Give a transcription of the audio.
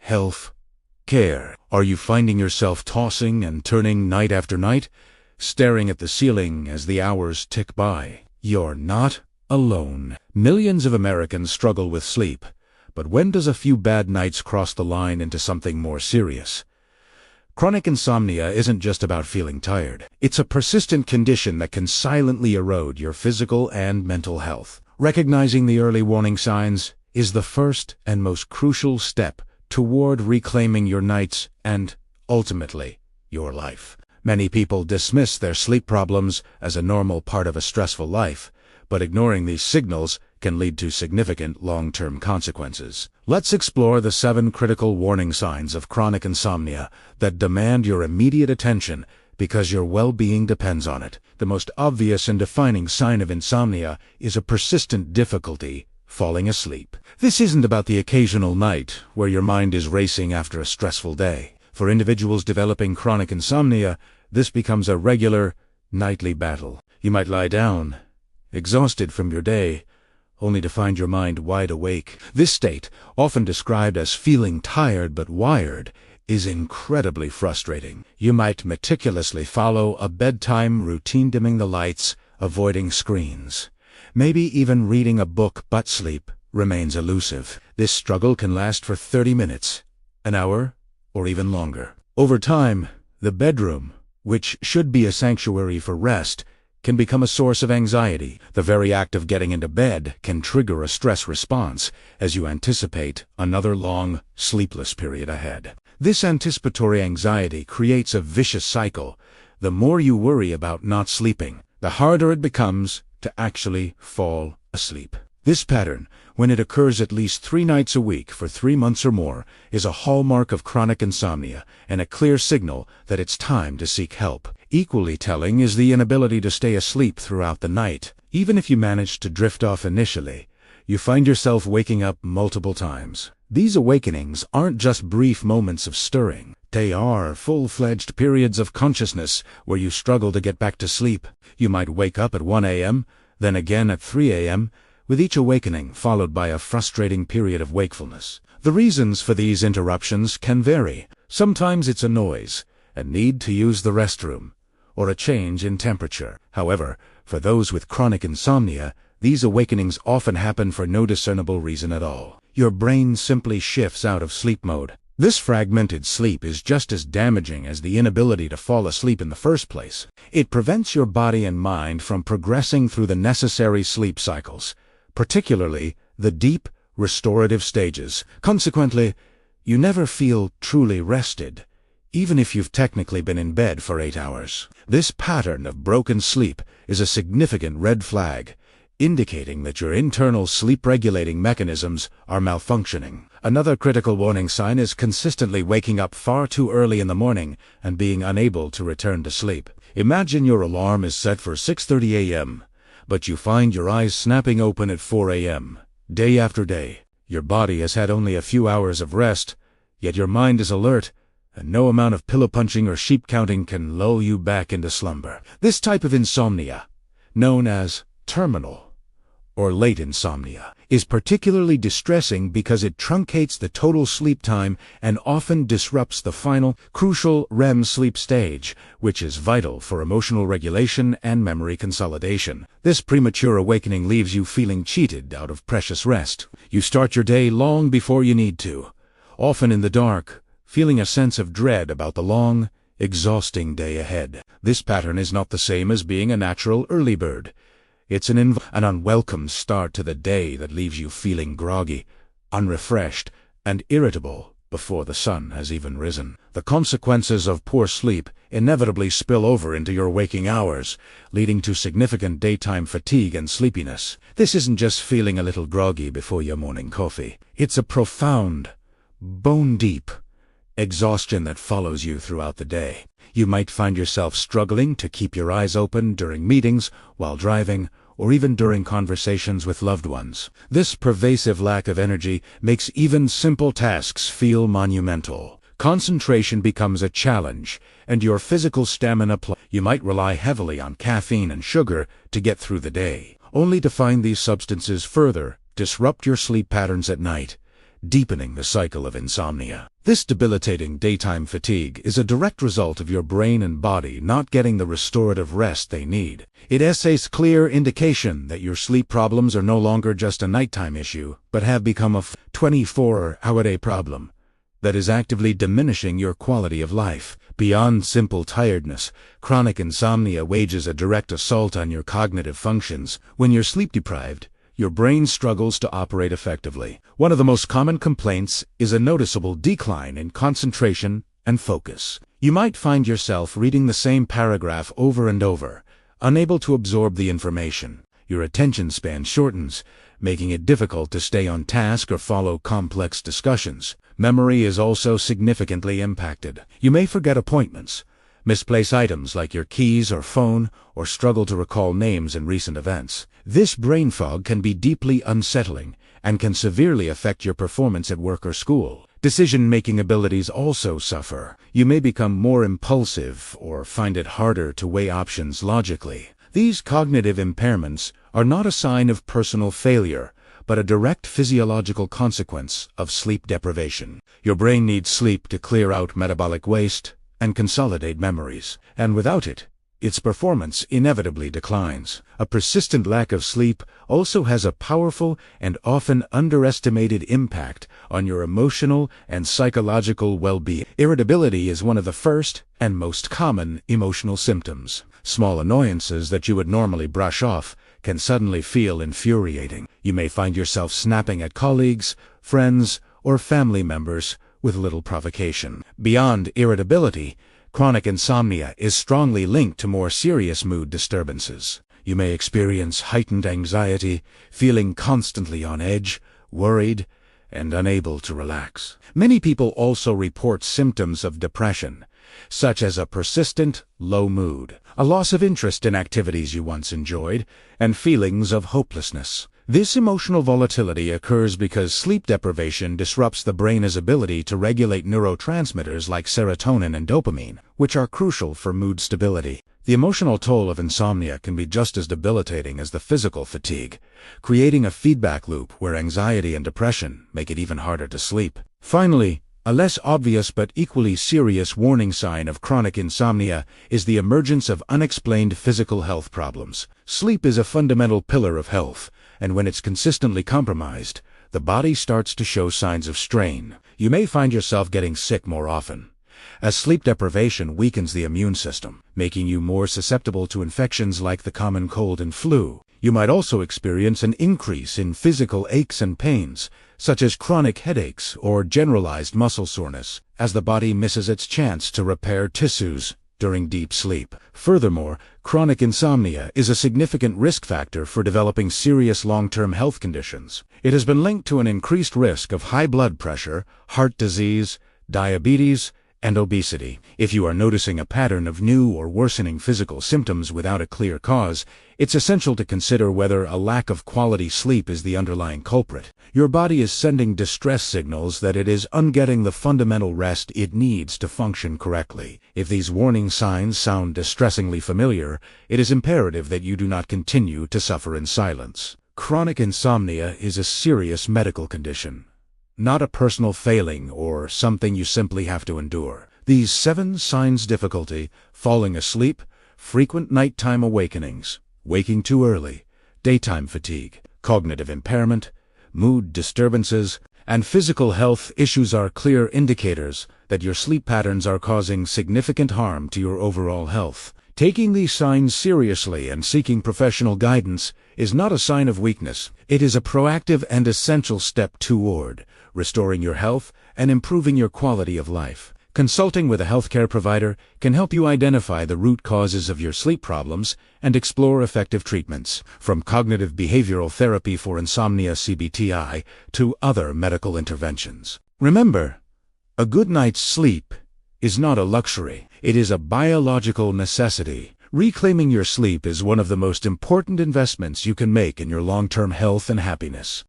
health, care. Are you finding yourself tossing and turning night after night, staring at the ceiling as the hours tick by? You're not alone. Millions of Americans struggle with sleep, but when does a few bad nights cross the line into something more serious? Chronic insomnia isn't just about feeling tired. It's a persistent condition that can silently erode your physical and mental health. Recognizing the early warning signs is the first and most crucial step toward reclaiming your nights and, ultimately, your life. Many people dismiss their sleep problems as a normal part of a stressful life, but ignoring these signals can lead to significant long-term consequences. Let's explore the 7 critical warning signs of chronic insomnia that demand your immediate attention because your well-being depends on it. The most obvious and defining sign of insomnia is a persistent difficulty falling asleep. This isn't about the occasional night where your mind is racing after a stressful day. For individuals developing chronic insomnia, this becomes a regular, nightly battle. You might lie down, exhausted from your day, only to find your mind wide awake. This state, often described as feeling tired but wired, is incredibly frustrating. You might meticulously follow a bedtime routine, dimming the lights, avoiding screens, maybe even reading a book, but sleep remains elusive. This struggle can last for 30 minutes, an hour, or even longer. Over time, the bedroom, which should be a sanctuary for rest, can become a source of anxiety. The very act of getting into bed can trigger a stress response as you anticipate another long, sleepless period ahead. This anticipatory anxiety creates a vicious cycle. The more you worry about not sleeping, the harder it becomes to actually fall asleep. This pattern, when it occurs at least 3 nights a week for 3 months or more, is a hallmark of chronic insomnia and a clear signal that it's time to seek help. Equally telling is the inability to stay asleep throughout the night. Even if you manage to drift off initially, you find yourself waking up multiple times. These awakenings aren't just brief moments of stirring. They are full-fledged periods of consciousness where you struggle to get back to sleep. You might wake up at 1 a.m., then again at 3 a.m., with each awakening followed by a frustrating period of wakefulness. The reasons for these interruptions can vary. Sometimes it's a noise, a need to use the restroom, or a change in temperature. However, for those with chronic insomnia, these awakenings often happen for no discernible reason at all. Your brain simply shifts out of sleep mode. This fragmented sleep is just as damaging as the inability to fall asleep in the first place. It prevents your body and mind from progressing through the necessary sleep cycles, particularly the deep, restorative stages. Consequently, you never feel truly rested, even if you've technically been in bed for 8 hours. This pattern of broken sleep is a significant red flag, indicating that your internal sleep-regulating mechanisms are malfunctioning. Another critical warning sign is consistently waking up far too early in the morning and being unable to return to sleep. Imagine your alarm is set for 6:30 a.m., but you find your eyes snapping open at 4 a.m. Day after day. Your body has had only a few hours of rest, yet your mind is alert, and no amount of pillow punching or sheep counting can lull you back into slumber. This type of insomnia, known as terminal or late insomnia, is particularly distressing because it truncates the total sleep time and often disrupts the final, crucial REM sleep stage, which is vital for emotional regulation and memory consolidation. This premature awakening leaves you feeling cheated out of precious rest. You start your day long before you need to, often in the dark, feeling a sense of dread about the long, exhausting day ahead. This pattern is not the same as being a natural early bird. It's an unwelcome start to the day that leaves you feeling groggy, unrefreshed, and irritable before the sun has even risen. The consequences of poor sleep inevitably spill over into your waking hours, leading to significant daytime fatigue and sleepiness. This isn't just feeling a little groggy before your morning coffee. It's a profound, bone-deep exhaustion that follows you throughout the day. You might find yourself struggling to keep your eyes open during meetings, while driving, or even during conversations with loved ones. This pervasive lack of energy makes even simple tasks feel monumental. Concentration becomes a challenge, and your physical stamina You might rely heavily on caffeine and sugar to get through the day, only to find these substances further disrupt your sleep patterns at night, deepening the cycle of insomnia. This debilitating daytime fatigue is a direct result of your brain and body not getting the restorative rest they need. It is a clear indication that your sleep problems are no longer just a nighttime issue, but have become a 24-hour-a-day problem that is actively diminishing your quality of life. Beyond simple tiredness, chronic insomnia wages a direct assault on your cognitive functions. When you're sleep-deprived, your brain struggles to operate effectively. One of the most common complaints is a noticeable decline in concentration and focus. You might find yourself reading the same paragraph over and over, unable to absorb the information. Your attention span shortens, making it difficult to stay on task or follow complex discussions. Memory is also significantly impacted. You may forget appointments, misplace items like your keys or phone, or struggle to recall names and recent events. This brain fog can be deeply unsettling and can severely affect your performance at work or school. Decision-making abilities also suffer. You may become more impulsive or find it harder to weigh options logically. These cognitive impairments are not a sign of personal failure, but a direct physiological consequence of sleep deprivation. Your brain needs sleep to clear out metabolic waste and consolidate memories, and without it, its performance inevitably declines. A persistent lack of sleep also has a powerful and often underestimated impact on your emotional and psychological well-being. Irritability is one of the first and most common emotional symptoms. Small annoyances that you would normally brush off can suddenly feel infuriating. You may find yourself snapping at colleagues, friends, or family members with little provocation. Beyond irritability, chronic insomnia is strongly linked to more serious mood disturbances. You may experience heightened anxiety, feeling constantly on edge, worried, and unable to relax. Many people also report symptoms of depression, such as a persistent low mood, a loss of interest in activities you once enjoyed, and feelings of hopelessness. This emotional volatility occurs because sleep deprivation disrupts the brain's ability to regulate neurotransmitters like serotonin and dopamine, which are crucial for mood stability. The emotional toll of insomnia can be just as debilitating as the physical fatigue, creating a feedback loop where anxiety and depression make it even harder to sleep. Finally, a less obvious but equally serious warning sign of chronic insomnia is the emergence of unexplained physical health problems. Sleep is a fundamental pillar of health, and when it's consistently compromised, the body starts to show signs of strain. You may find yourself getting sick more often, as sleep deprivation weakens the immune system, making you more susceptible to infections like the common cold and flu. You might also experience an increase in physical aches and pains, such as chronic headaches or generalized muscle soreness, as the body misses its chance to repair tissues during deep sleep. Furthermore, chronic insomnia is a significant risk factor for developing serious long-term health conditions. It has been linked to an increased risk of high blood pressure, heart disease, diabetes, and obesity. If you are noticing a pattern of new or worsening physical symptoms without a clear cause, it's essential to consider whether a lack of quality sleep is the underlying culprit. Your body is sending distress signals that it is ungetting the fundamental rest it needs to function correctly. If these warning signs sound distressingly familiar, it is imperative that you do not continue to suffer in silence. Chronic insomnia is a serious medical condition, not a personal failing or something you simply have to endure. These 7 signs: difficulty falling asleep, frequent nighttime awakenings, waking too early, daytime fatigue, cognitive impairment, mood disturbances, and physical health issues are clear indicators that your sleep patterns are causing significant harm to your overall health. Taking these signs seriously and seeking professional guidance is not a sign of weakness. It is a proactive and essential step toward restoring your health and improving your quality of life. Consulting with a healthcare provider can help you identify the root causes of your sleep problems and explore effective treatments, from cognitive behavioral therapy for insomnia (CBTI) to other medical interventions. Remember, a good night's sleep is not a luxury. It is a biological necessity. Reclaiming your sleep is one of the most important investments you can make in your long-term health and happiness.